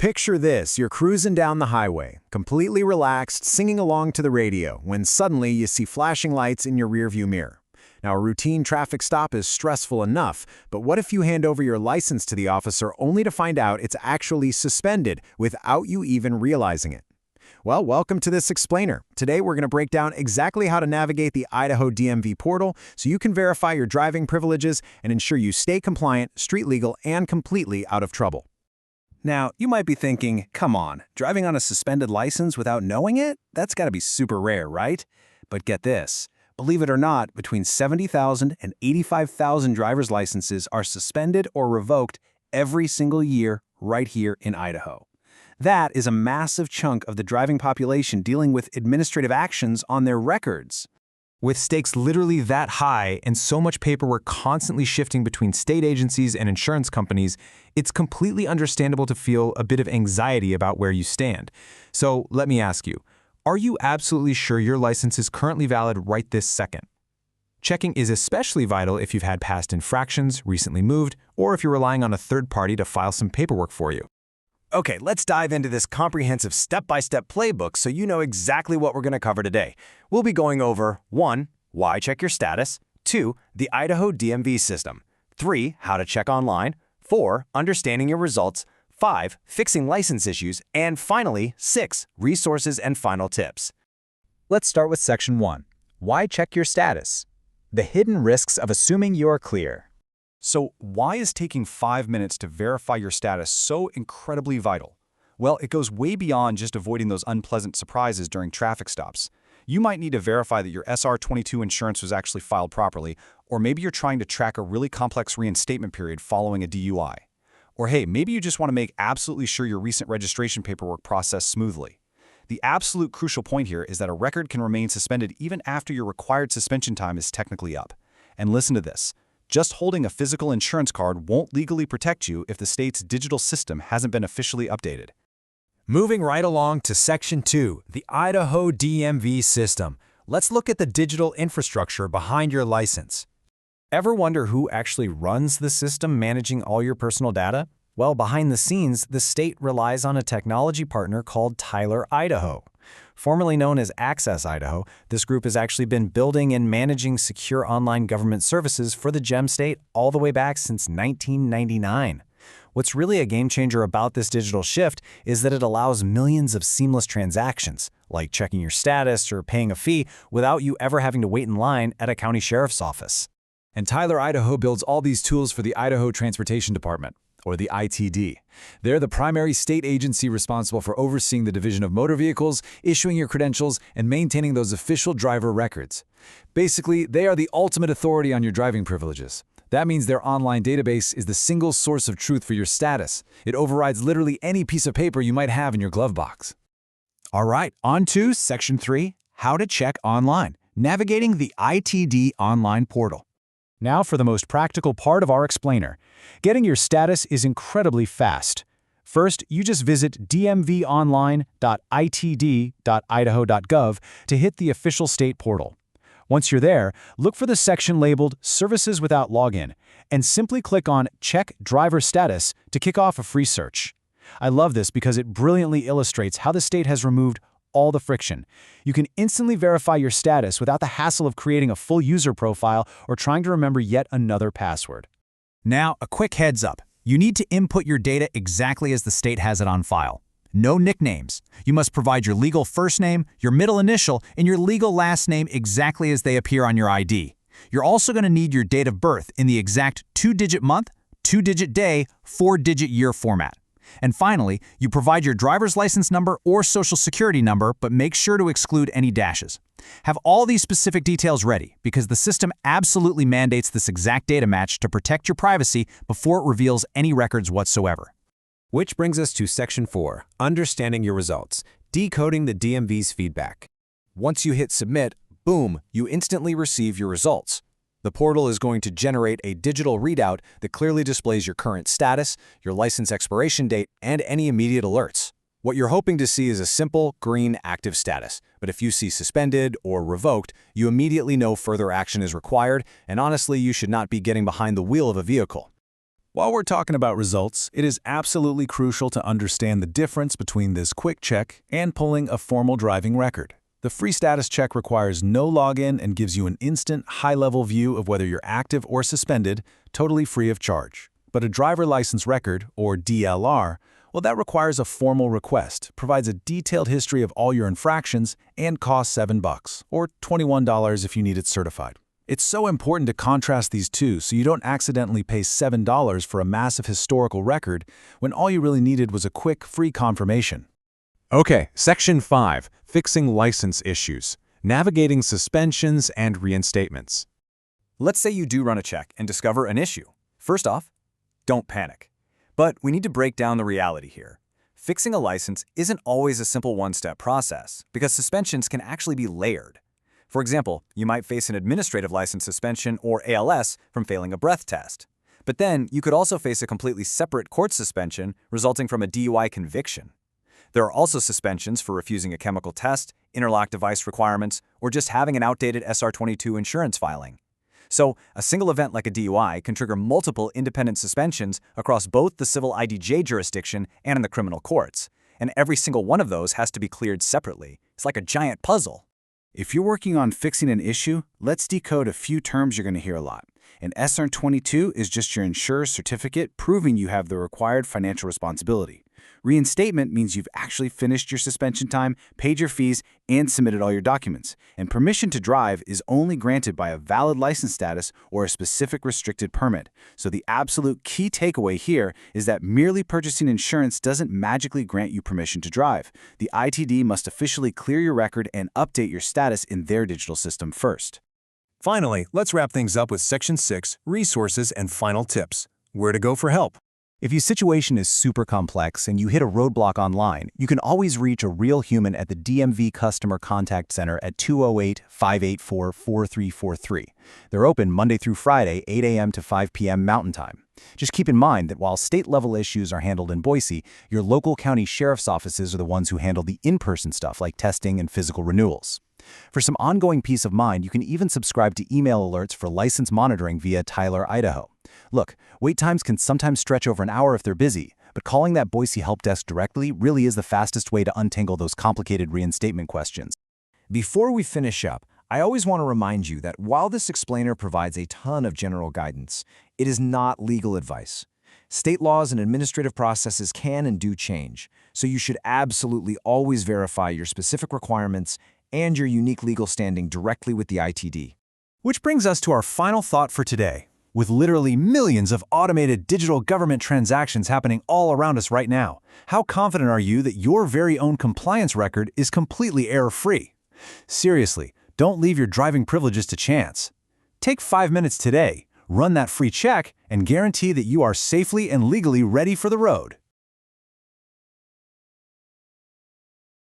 Picture this, you're cruising down the highway, completely relaxed, singing along to the radio, when suddenly you see flashing lights in your rearview mirror. Now, a routine traffic stop is stressful enough, but what if you hand over your license to the officer only to find out it's actually suspended without you even realizing it? Well, welcome to this explainer. Today, we're going to break down exactly how to navigate the Idaho DMV portal so you can verify your driving privileges and ensure you stay compliant, street legal, and completely out of trouble. Now, you might be thinking, come on, driving on a suspended license without knowing it? That's got to be super rare, right? But get this. Believe it or not, between 70,000 and 85,000 driver's licenses are suspended or revoked every single year right here in Idaho. That is a massive chunk of the driving population dealing with administrative actions on their records. With stakes literally that high and so much paperwork constantly shifting between state agencies and insurance companies, it's completely understandable to feel a bit of anxiety about where you stand. So let me ask you, are you absolutely sure your license is currently valid right this second? Checking is especially vital if you've had past infractions, recently moved, or if you're relying on a third party to file some paperwork for you. Okay, let's dive into this comprehensive step-by-step playbook so you know exactly what we're going to cover today. We'll be going over 1. Why check your status, 2. The Idaho DMV system, 3. How to check online, 4. Understanding your results, 5. Fixing license issues, and finally, 6. Resources and final tips. Let's start with Section 1. Why check your status? The hidden risks of assuming you're clear. So why is taking 5 minutes to verify your status so incredibly vital? Well, it goes way beyond just avoiding those unpleasant surprises during traffic stops. You might need to verify that your SR22 insurance was actually filed properly, or maybe you're trying to track a really complex reinstatement period following a DUI. Or hey, maybe you just want to make absolutely sure your recent registration paperwork processed smoothly. The absolute crucial point here is that a record can remain suspended even after your required suspension time is technically up. And listen to this. Just holding a physical insurance card won't legally protect you if the state's digital system hasn't been officially updated. Moving right along to Section 2, the Idaho DMV system. Let's look at the digital infrastructure behind your license. Ever wonder who actually runs the system managing all your personal data? Well, behind the scenes, the state relies on a technology partner called Tyler, Idaho. Formerly known as Access Idaho, this group has actually been building and managing secure online government services for the GEM state all the way back since 1999. What's really a game changer about this digital shift is that it allows millions of seamless transactions, like checking your status or paying a fee, without you ever having to wait in line at a county sheriff's office. And Tyler, Idaho builds all these tools for the Idaho Transportation Department, or the ITD. They're the primary state agency responsible for overseeing the division of motor vehicles, issuing your credentials, and maintaining those official driver records. Basically, they are the ultimate authority on your driving privileges. That means their online database is the single source of truth for your status. It overrides literally any piece of paper you might have in your glove box. All right, on to Section 3, How to Check Online, navigating the ITD online portal. Now for the most practical part of our explainer. Getting your status is incredibly fast. First, you just visit dmvonline.itd.idaho.gov to hit the official state portal. Once you're there, look for the section labeled Services Without Login and simply click on Check Driver Status to kick off a free search. I love this because it brilliantly illustrates how the state has removed all the friction. You can instantly verify your status without the hassle of creating a full user profile or trying to remember yet another password. Now, a quick heads up. You need to input your data exactly as the state has it on file. No nicknames. You must provide your legal first name, your middle initial, and your legal last name exactly as they appear on your ID. You're also going to need your date of birth in the exact 2-digit month, 2-digit day, 4-digit year format. And finally, you provide your driver's license number or social security number, but make sure to exclude any dashes. Have all these specific details ready, because the system absolutely mandates this exact data match to protect your privacy before it reveals any records whatsoever. Which brings us to Section 4, Understanding Your Results, decoding the DMV's feedback. Once you hit Submit, boom, you instantly receive your results. The portal is going to generate a digital readout that clearly displays your current status, your license expiration date, and any immediate alerts. What you're hoping to see is a simple, green, active status. But if you see suspended or revoked, you immediately know further action is required, and honestly, you should not be getting behind the wheel of a vehicle. While we're talking about results, it is absolutely crucial to understand the difference between this quick check and pulling a formal driving record. The free status check requires no login and gives you an instant, high-level view of whether you're active or suspended, totally free of charge. But a driver license record, or DLR, well, that requires a formal request, provides a detailed history of all your infractions, and costs $7, or $21 if you need it certified. It's so important to contrast these two so you don't accidentally pay $7 for a massive historical record when all you really needed was a quick, free confirmation. Okay, Section 5, Fixing License Issues, Navigating Suspensions and Reinstatements. Let's say you do run a check and discover an issue. First off, don't panic. But we need to break down the reality here. Fixing a license isn't always a simple one-step process because suspensions can actually be layered. For example, you might face an administrative license suspension or ALS from failing a breath test. But then you could also face a completely separate court suspension resulting from a DUI conviction. There are also suspensions for refusing a chemical test, interlock device requirements, or just having an outdated SR22 insurance filing. So, a single event like a DUI can trigger multiple independent suspensions across both the civil IDJ jurisdiction and in the criminal courts. And every single one of those has to be cleared separately. It's like a giant puzzle. If you're working on fixing an issue, let's decode a few terms you're going to hear a lot. An SR22 is just your insurer's certificate proving you have the required financial responsibility. Reinstatement means you've actually finished your suspension time, paid your fees, and submitted all your documents. And permission to drive is only granted by a valid license status or a specific restricted permit. So the absolute key takeaway here is that merely purchasing insurance doesn't magically grant you permission to drive. The ITD must officially clear your record and update your status in their digital system first. Finally, let's wrap things up with Section 6, Resources and Final Tips. Where to go for help. If your situation is super complex and you hit a roadblock online, you can always reach a real human at the DMV Customer Contact Center at 208-584-4343. They're open Monday through Friday, 8 a.m. to 5 p.m. Mountain Time. Just keep in mind that while state-level issues are handled in Boise, your local county sheriff's offices are the ones who handle the in-person stuff like testing and physical renewals. For some ongoing peace of mind, you can even subscribe to email alerts for license monitoring via Tyler, Idaho. Look, wait times can sometimes stretch over an hour if they're busy, but calling that Boise help desk directly really is the fastest way to untangle those complicated reinstatement questions. Before we finish up, I always want to remind you that while this explainer provides a ton of general guidance, it is not legal advice. State laws and administrative processes can and do change, so you should absolutely always verify your specific requirements and your unique legal standing directly with the ITD. Which brings us to our final thought for today. With literally millions of automated digital government transactions happening all around us right now, how confident are you that your very own compliance record is completely error-free? Seriously, don't leave your driving privileges to chance. Take 5 minutes today, run that free check, and guarantee that you are safely and legally ready for the road.